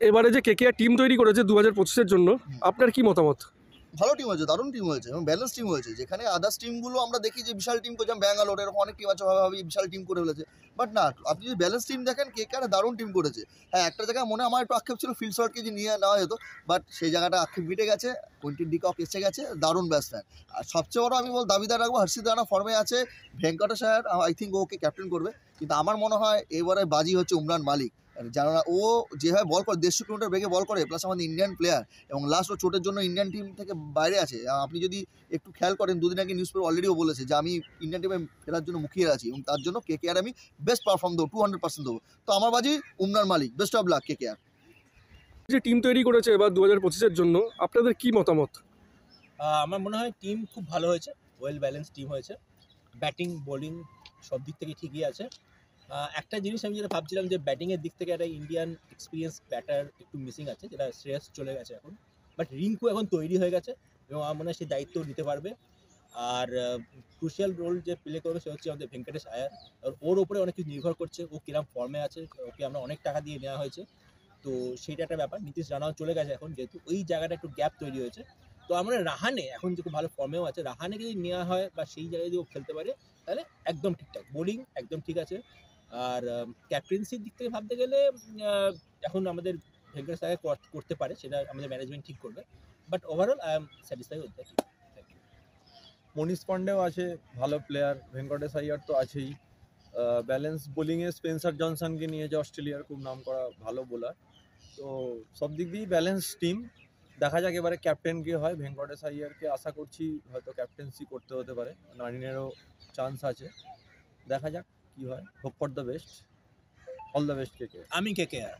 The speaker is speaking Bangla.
এবারে যে কেকেআর টিম তৈরি করেছে 2025-এর জন্য, আপনার কি মতামত? ভালো টিম হয়েছে, দারুণ টিম হয়েছে এবং ব্যালেন্স টিম হয়েছে। যেখানে আদার্স টিমগুলো আমরা দেখি যে বিশাল টিম করে, যেমন ব্যাঙ্গালোর, এরকম অনেক টিম আছে ভাবে বিশাল টিম করে ফেলেছে। বাট না, আপনি যদি ব্যালেন্স টিম দেখেন, কেকেআর দারুণ টিম করেছে। হ্যাঁ, একটা জায়গায় মনে আমার একটু আক্ষেপ ছিল ফিল শর্টকে যে নিয়ে নেওয়া যেত, বাট সেই জায়গাটা আক্ষেপ মিটে গেছে। কোয়েন্টিন ডি কক এসে গেছে, দারুণ ব্যাটসম্যান। আর সবচেয়ে বড় আমি দাবিদার রাখবো, হর্ষিত রানা ফর্মে আছে, ভেঙ্কটেশ আয়ার আই থিঙ্ক ওকে ক্যাপ্টেন করবে। কিন্তু আমার মনে হয় এবারে বাজি হচ্ছে উমরান মালিক। জানা ও যেভাবে বল করে, 150 কিলোমিটার বেগে বল করে, প্লাস আমাদের ইন্ডিয়ান প্লেয়ার, এবং লাস্ট ও চোটের জন্য ইন্ডিয়ান টিম থেকে বাইরে আছে। আপনি যদি একটু খেয়াল করেন, দুদিন আগে নিউজ পেপার অলরেডিও বলেছে যে আমি ইন্ডিয়ান টিমে ফেরার জন্য মুখিয়ে আছি, এবং তার জন্য কেকেআর আমি বেস্ট পারফর্ম দেবো, 200% দেবো। তো আমার বাজি উমরান মালিক, বেস্ট অফ লাক কেকেআর। যে টিম তৈরি করেছে এবার 2025-এর জন্য, আপনাদের কি মতামত? আমার মনে হয় টিম খুব ভালো হয়েছে, ওয়েল ব্যালেন্স টিম হয়েছে। ব্যাটিং বোলিং সব দিক থেকে ঠিকই আছে। একটা জিনিস আমি যেটা ভাবছিলাম যে ব্যাটিংয়ের দিক থেকে একটা ইন্ডিয়ান এক্সপিরিয়েন্স ব্যাটার একটু মিসিং আছে, যেটা শ্রেয়স চলে গেছে এখন। বাট রিঙ্কু এখন তৈরি হয়ে গেছে এবং আমার মনে হয় সেই দায়িত্ব নিতে পারবে। আর ক্রুশিয়াল রোল যে প্লে করবে সে হচ্ছে আমাদের ভেঙ্কটেশ আয়ার। আর ওর ওপরে অনেক কিছু নির্ভর করছে, ও কিরম ফর্মে আছে। ওকে আমরা অনেক টাকা দিয়ে নেওয়া হয়েছে, তো সেইটা একটা ব্যাপার। নীতিশ রানাও চলে গেছে এখন, যেহেতু ওই জায়গাটা একটু গ্যাপ তৈরি হয়েছে। তো আমরা রাহানে এখন যে খুব ভালো ফর্মেও আছে, রাহানে যদি নেওয়া হয় বা সেই জায়গায় যদি ও খেলতে পারে, তাহলে একদম ঠিকঠাক। বোলিং একদম ঠিক আছে। আর ক্যাপ্টেন্সির দিক থেকে ভাবতে গেলে এখন আমাদের ভেঙ্কটেশ আয়ার করতে পারে, সেটা আমাদের ম্যানেজমেন্ট ঠিক করবে। But overall I am satisfy with the team. Manish পান্ডেও আছে, ভালো প্লেয়ার। ভেঙ্কটেশ আইয়ার তো আছেই। ব্যালেন্স বোলিংয়ে স্পেন্সার জনসনকে নিয়েছে, অস্ট্রেলিয়ার খুব নাম করা ভালো বোলার। তো সব দিক দিয়েই ব্যালেন্স টিম। দেখা যাক এবারে ক্যাপ্টেন কে হয়। ভেঙ্কটেশ আইয়ারকে আশা করছি হয়তো ক্যাপ্টেন্সি করতে হতে পারে, নারিনেরও চান্স আছে। দেখা যাক কি হয়। Hope for the best, all the best কেকে। আমি কেকেআর।